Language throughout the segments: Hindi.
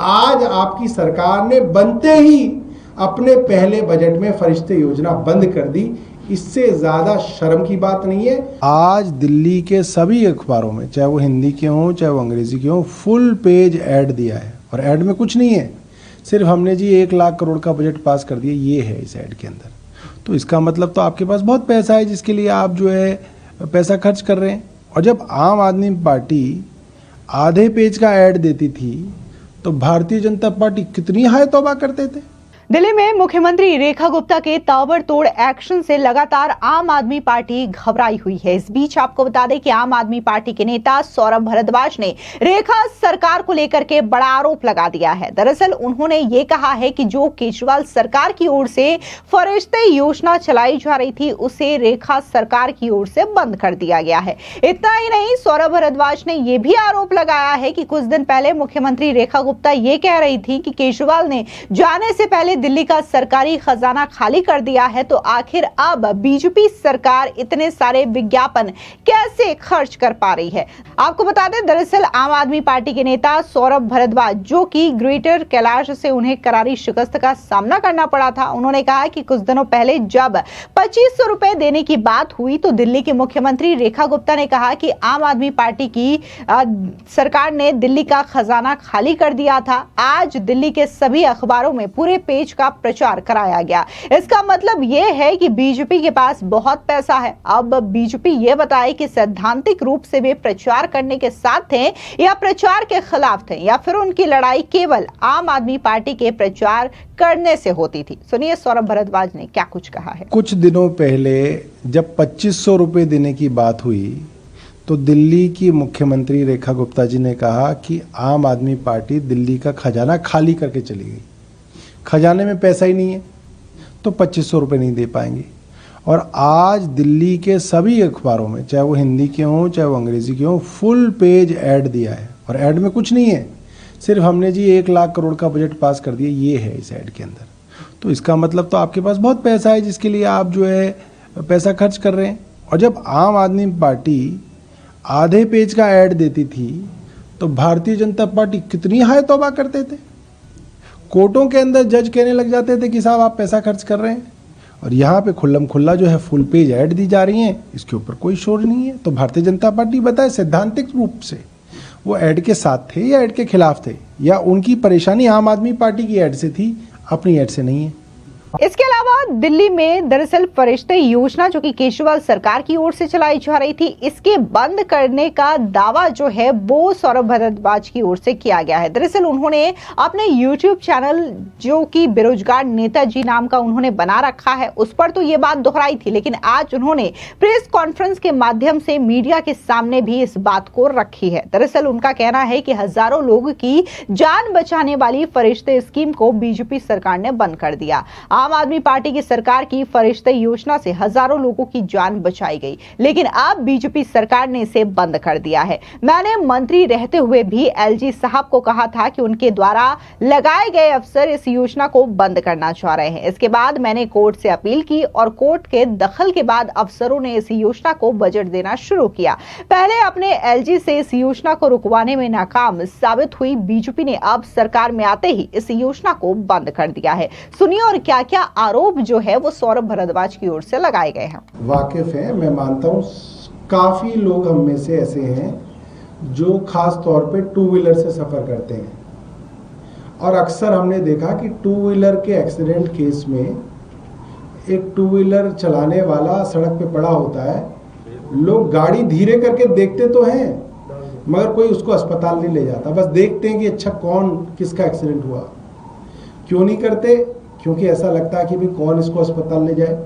आज आपकी सरकार ने बनते ही अपने पहले बजट में फरिश्ते योजना बंद कर दी। इससे ज्यादा शर्म की बात नहीं है। आज दिल्ली के सभी अखबारों में, चाहे वो हिंदी के हों चाहे वो अंग्रेजी के हों, फुल पेज ऐड दिया है और ऐड में कुछ नहीं है, सिर्फ हमने जी 1 लाख करोड़ का बजट पास कर दिया, ये है इस ऐड के अंदर। तो इसका मतलब तो आपके पास बहुत पैसा है जिसके लिए आप जो है पैसा खर्च कर रहे हैं। और जब आम आदमी पार्टी आधे पेज का ऐड देती थी तो भारतीय जनता पार्टी कितनी हाय तौबा करते थे। दिल्ली में मुख्यमंत्री रेखा गुप्ता के ताबड़तोड़ एक्शन से लगातार आम आदमी पार्टी घबराई हुई है। इस बीच आपको बता दें कि आम आदमी पार्टी के नेता सौरभ भारद्वाज ने रेखा सरकार को लेकर के बड़ा आरोप लगा दिया है। दरअसल उन्होंने ये कहा है कि जो केजरीवाल सरकार की ओर से फरिश्ते योजना चलाई जा रही थी उसे रेखा सरकार की ओर से बंद कर दिया गया है। इतना ही नहीं, सौरभ भारद्वाज ने यह भी आरोप लगाया है कि कुछ दिन पहले मुख्यमंत्री रेखा गुप्ता ये कह रही थी कि केजरीवाल ने जाने से पहले दिल्ली का सरकारी खजाना खाली कर दिया है, तो आखिर अब बीजेपी सरकार इतने सारे विज्ञापन कैसे खर्च कर पा रही है। आपको बता दें, दरअसल आम आदमी पार्टी के नेता सौरभ भारद्वाज, जो कि ग्रेटर कैलाश से उन्हें करारी शिकस्त का सामना करना पड़ा था, उन्होंने कहा कि कुछ दिनों पहले जब 2500 रुपए देने की बात हुई तो दिल्ली के मुख्यमंत्री रेखा गुप्ता ने कहा कि आम आदमी पार्टी की सरकार ने दिल्ली का खजाना खाली कर दिया था। आज दिल्ली के सभी अखबारों में पूरे पेज का प्रचार कराया गया। इसका मतलब यह है कि बीजेपी के पास बहुत पैसा है। अब बीजेपी यह बताए कि सैद्धांतिक रूप से वे प्रचार करने के साथ थे या प्रचार के खिलाफ थे, या फिर उनकी लड़ाई केवल आम आदमी पार्टी के प्रचार करने से होती थी। सुनिए सौरभ भारद्वाज ने क्या कुछ कहा है। कुछ दिनों पहले जब 2500 रुपए देने की बात हुई तो दिल्ली की मुख्यमंत्री रेखा गुप्ता जी ने कहा कि आम आदमी पार्टी दिल्ली का खजाना खाली करके चली गई, खजाने में पैसा ही नहीं है तो 2500 रुपये नहीं दे पाएंगे। और आज दिल्ली के सभी अखबारों में, चाहे वो हिंदी के हों चाहे वो अंग्रेजी के हों, फुल पेज ऐड दिया है और ऐड में कुछ नहीं है, सिर्फ हमने जी 1 लाख करोड़ का बजट पास कर दिया, ये है इस ऐड के अंदर। तो इसका मतलब तो आपके पास बहुत पैसा है जिसके लिए आप जो है पैसा खर्च कर रहे हैं। और जब आम आदमी पार्टी आधे पेज का ऐड देती थी तो भारतीय जनता पार्टी कितनी हाय तौबा करते थे। कोर्टों के अंदर जज कहने लग जाते थे कि साहब आप पैसा खर्च कर रहे हैं, और यहाँ पे खुल्लम खुल्ला जो है फुल पेज ऐड दी जा रही हैं, इसके ऊपर कोई शोर नहीं है। तो भारतीय जनता पार्टी बताए सैद्धांतिक रूप से वो ऐड के साथ थे या ऐड के खिलाफ थे, या उनकी परेशानी आम आदमी पार्टी की ऐड से थी, अपनी ऐड से नहीं है। इसके अलावा दिल्ली में दरअसल फरिश्ते योजना जो कि केजरीवाल सरकार की ओर से चलाई जा रही थी, इसके बंद करने का दावा जो है वो सौरभ भारद्वाज की ओर से किया गया है। दरअसल उन्होंने अपने YouTube चैनल जो कि बेरोजगार नेताजी नाम का उन्होंने बना रखा है, उस पर तो ये बात दोहराई थी, लेकिन आज उन्होंने प्रेस कॉन्फ्रेंस के माध्यम से मीडिया के सामने भी इस बात को रखी है। दरअसल उनका कहना है कि हजारों लोगों की जान बचाने वाली फरिश्ते स्कीम को बीजेपी सरकार ने बंद कर दिया। आम आदमी पार्टी की सरकार की फरिश्ते योजना से हजारों लोगों की जान बचाई गई, लेकिन अब बीजेपी सरकार ने इसे बंद कर दिया है। मैंने मंत्री रहते हुए भी एलजी साहब को कहा था कि उनके द्वारा लगाए गए अफसर इस योजना को बंद करना चाह रहे हैं। इसके बाद मैंने कोर्ट से अपील की और कोर्ट के दखल के बाद अफसरों ने इस योजना को बजट देना शुरू किया। पहले अपने एलजी से इस योजना को रुकवाने में नाकाम साबित हुई बीजेपी ने अब सरकार में आते ही इस योजना को बंद कर दिया है। सुनिए और क्या क्या आरोप जो है वो सौरभ भारद्वाज की ओर से लगाए गए हैं। वाकिफ है, मैं मानता हूँ काफी लोग हम में से ऐसे हैं जो खास तौर पे 2 व्हीलर से सफर करते हैं, और अक्सर हमने देखा कि 2 व्हीलर के एक्सीडेंट केस में एक 2 व्हीलर चलाने वाला सड़क पे पड़ा होता है, लोग गाड़ी धीरे करके देखते तो हैं मगर कोई उसको अस्पताल नहीं ले जाता, बस देखते हैं कि अच्छा कौन किसका एक्सीडेंट हुआ। क्यों नहीं करते? क्योंकि ऐसा लगता है कि भाई कौन इसको अस्पताल ले जाए,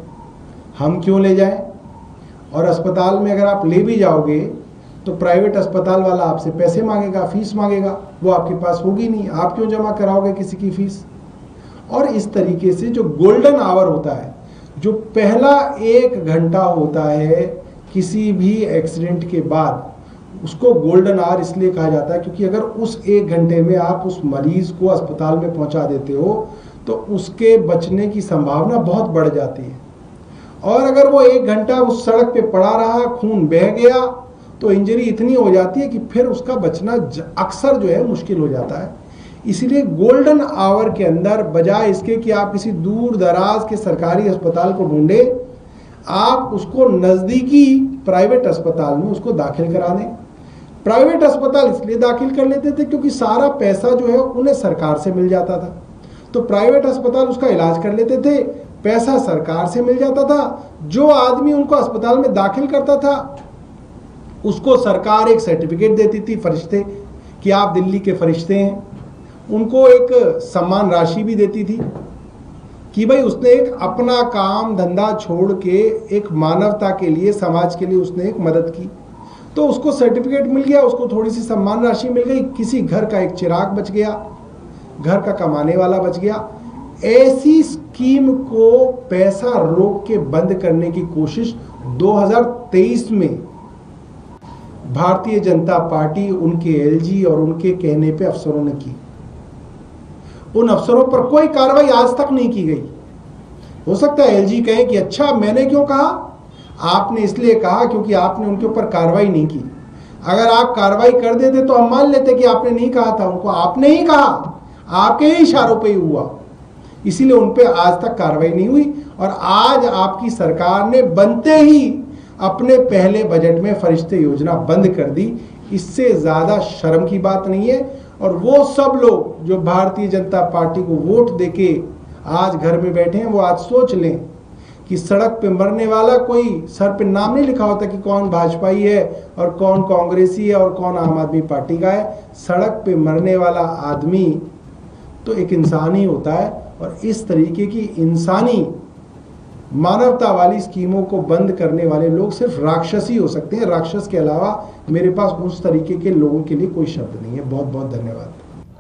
हम क्यों ले जाएं। और अस्पताल में अगर आप ले भी जाओगे तो प्राइवेट अस्पताल वाला आपसे पैसे मांगेगा, फीस मांगेगा, वो आपके पास होगी नहीं, आप क्यों जमा कराओगे किसी की फीस। और इस तरीके से जो गोल्डन आवर होता है, जो पहला 1 घंटा होता है किसी भी एक्सीडेंट के बाद, उसको गोल्डन आवर इसलिए कहा जाता है क्योंकि अगर उस 1 घंटे में आप उस मरीज को अस्पताल में पहुंचा देते हो तो उसके बचने की संभावना बहुत बढ़ जाती है। और अगर वो 1 घंटा उस सड़क पे पड़ा रहा, खून बह गया, तो इंजरी इतनी हो जाती है कि फिर उसका बचना अक्सर जो है मुश्किल हो जाता है। इसलिए गोल्डन आवर के अंदर बजाय इसके कि आप किसी दूर दराज के सरकारी अस्पताल को ढूंढे, आप उसको नज़दीकी प्राइवेट अस्पताल में उसको दाखिल करा दें। प्राइवेट अस्पताल इसलिए दाखिल कर लेते थे क्योंकि सारा पैसा जो है उन्हें सरकार से मिल जाता था, तो प्राइवेट अस्पताल उसका इलाज कर लेते थे, पैसा सरकार से मिल जाता था। जो आदमी उनको अस्पताल में दाखिल करता था उसको सरकार एक सर्टिफिकेट देती थी, फरिश्ते कि आप दिल्ली के फरिश्ते हैं। उनको एक सम्मान राशि भी देती थी कि भाई उसने एक अपना काम धंधा छोड़ के एक मानवता के लिए, समाज के लिए उसने एक मदद की, तो उसको सर्टिफिकेट मिल गया, उसको थोड़ी सी सम्मान राशि मिल गई, किसी घर का एक चिराग बच गया, घर का कमाने वाला बच गया। ऐसी स्कीम को पैसा रोक के बंद करने की कोशिश 2023 में भारतीय जनता पार्टी, उनके एलजी और उनके कहने पे अफसरों ने की। उन अफसरों पर कोई कार्रवाई आज तक नहीं की गई। हो सकता है एलजी कहे कि अच्छा मैंने क्यों कहा, आपने इसलिए कहा क्योंकि आपने उनके ऊपर कार्रवाई नहीं की। अगर आप कार्रवाई कर देते तो हम मान लेते कि आपने नहीं कहा था, उनको आपने ही कहा, आपके ही इशारों पे ही हुआ, इसीलिए उन पे आज तक कार्रवाई नहीं हुई। और आज आपकी सरकार ने बनते ही अपने पहले बजट में फरिश्ते योजना बंद कर दी। इससे ज्यादा शर्म की बात नहीं है। और वो सब लोग जो भारतीय जनता पार्टी को वोट देके आज घर में बैठे हैं, वो आज सोच लें कि सड़क पे मरने वाला कोई सर पे नाम नहीं लिखा होता कि कौन भाजपाई है और कौन कांग्रेसी है और कौन आम आदमी पार्टी का है। सड़क पे मरने वाला आदमी तो एक इंसान ही होता है। और इस तरीके की इंसानी मानवता वाली स्कीमों को बंद करने वाले लोग सिर्फ राक्षस ही हो सकते हैं। राक्षस के अलावा मेरे पास उस तरीके के लोगों के लिए कोई शब्द नहीं है। बहुत बहुत धन्यवाद।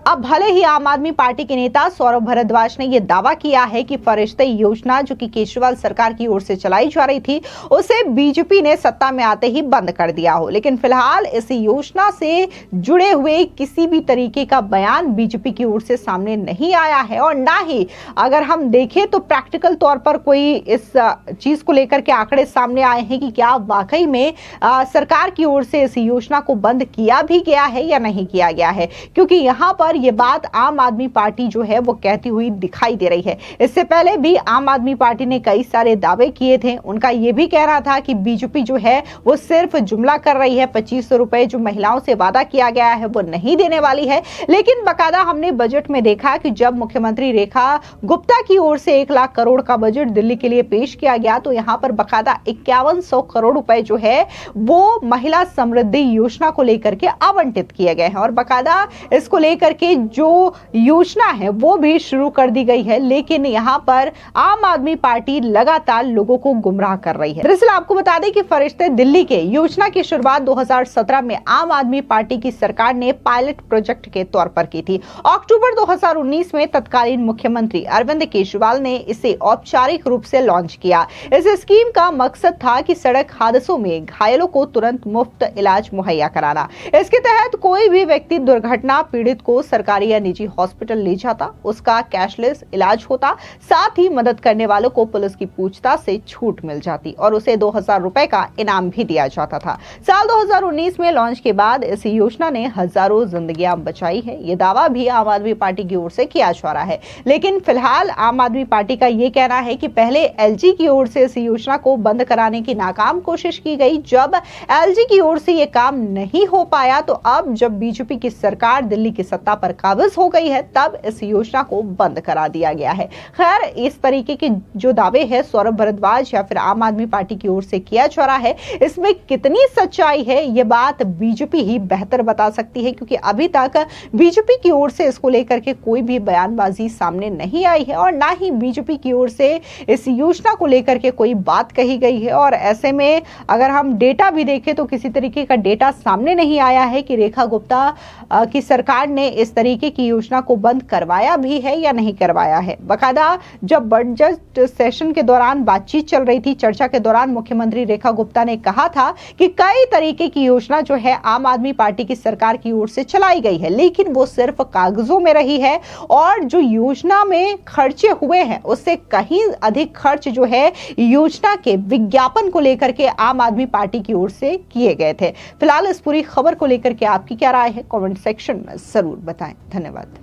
अब भले ही आम आदमी पार्टी के नेता सौरभ भारद्वाज ने यह दावा किया है कि फरिश्ते योजना जो कि केजरीवाल सरकार की ओर से चलाई जा रही थी, उसे बीजेपी ने सत्ता में आते ही बंद कर दिया हो, लेकिन फिलहाल इस योजना से जुड़े हुए किसी भी तरीके का बयान बीजेपी की ओर से सामने नहीं आया है। और ना ही अगर हम देखें तो प्रैक्टिकल तौर पर कोई इस चीज को लेकर के आंकड़े सामने आए हैं कि क्या वाकई में सरकार की ओर से इस योजना को बंद किया भी गया है या नहीं किया गया है, क्योंकि यहाँ पर ये बात आम आदमी पार्टी जो है वो कहती हुई दिखाई दे रही है। इससे पहले भी आम आदमी पार्टी ने कई सारे दावे किए थे। उनका ये भी कहना था कि बीजेपी जो है वो सिर्फ जुमला कर रही है, 2500 रुपए जो महिलाओं से वादा किया गया है वो नहीं देने वाली है। लेकिन बकायदा हमने बजट में देखा कि जब मुख्यमंत्री रेखा गुप्ता की ओर से 1 लाख करोड़ का बजट दिल्ली के लिए पेश किया गया तो यहाँ पर बकायदा 5100 करोड़ रुपए जो है वो महिला समृद्धि योजना को लेकर के आवंटित किए गए हैं। और बकायदा इसको लेकर के जो योजना है वो भी शुरू कर दी गई है। लेकिन यहाँ पर आम आदमी पार्टी लगातार लोगों को गुमराह कर रही है। दरअसल आपको बता दें कि फरिश्ते दिल्ली के योजना की शुरुआत 2017 में आम आदमी पार्टी की सरकार ने पायलट प्रोजेक्ट के तौर पर की थी। अक्टूबर 2019 में तत्कालीन मुख्यमंत्री अरविंद केजरीवाल ने इसे औपचारिक रूप से लॉन्च किया। इस स्कीम का मकसद था कि सड़क हादसों में घायलों को तुरंत मुफ्त इलाज मुहैया कराना। इसके तहत कोई भी व्यक्ति दुर्घटना पीड़ित को सरकारी या निजी हॉस्पिटल ले जाता, उसका कैशलेस इलाज होता, साथ ही मदद करने वालों को पुलिस की पूछताछ से छूट मिल जाती और उसे 2000 रुपए का इनाम भी दिया जाता था। साल 2019 में लॉन्च के बाद इस योजना ने हजारों जिंदगियां बचाई है, ये दावा भी आम आदमी पार्टी की ओर से किया जा रहा है। लेकिन फिलहाल आम आदमी पार्टी का ये कहना है कि पहले एलजी की ओर से इस योजना को बंद कराने की नाकाम कोशिश की गई। जब एलजी की ओर से ये काम नहीं हो पाया तो अब जब बीजेपी की सरकार दिल्ली की सत्ता पर काबिज हो गई है तब इस योजना को बंद करा दिया गया है। खैर, इस तरीके के जो दावे है सौरभ भारद्वाज या फिर आम आदमी पार्टी की ओर से किया जा रहा है, इसमें कितनी सच्चाई है ये बात बीजेपी ही बेहतर बता सकती है, क्योंकि अभी तक बीजेपी की ओर से इसको लेकर के कोई भी बयानबाजी सामने नहीं आई है और ना ही बीजेपी की ओर से इस योजना को लेकर के कोई बात कही गई है। और ऐसे में अगर हम डेटा भी देखें तो किसी तरीके का डेटा सामने नहीं आया है कि रेखा गुप्ता की सरकार ने इस तरीके की योजना को बंद करवाया भी है या नहीं करवाया है। बकायदा जब बजट सेशन के दौरान बातचीत चल रही थी, चर्चा के दौरान मुख्यमंत्री रेखा गुप्ता ने कहा था कि कई तरीके की योजना जो है आम आदमी पार्टी की सरकार की ओर से चलाई गई है, लेकिन वो सिर्फ कागजों में रही है और जो योजना में खर्चे हुए हैं उससे कहीं अधिक खर्च जो है योजना के विज्ञापन को लेकर के आम आदमी पार्टी की ओर से किए गए थे। फिलहाल इस पूरी खबर को लेकर के आपकी क्या राय है, कमेंट सेक्शन में जरूर बताएं। धन्यवाद।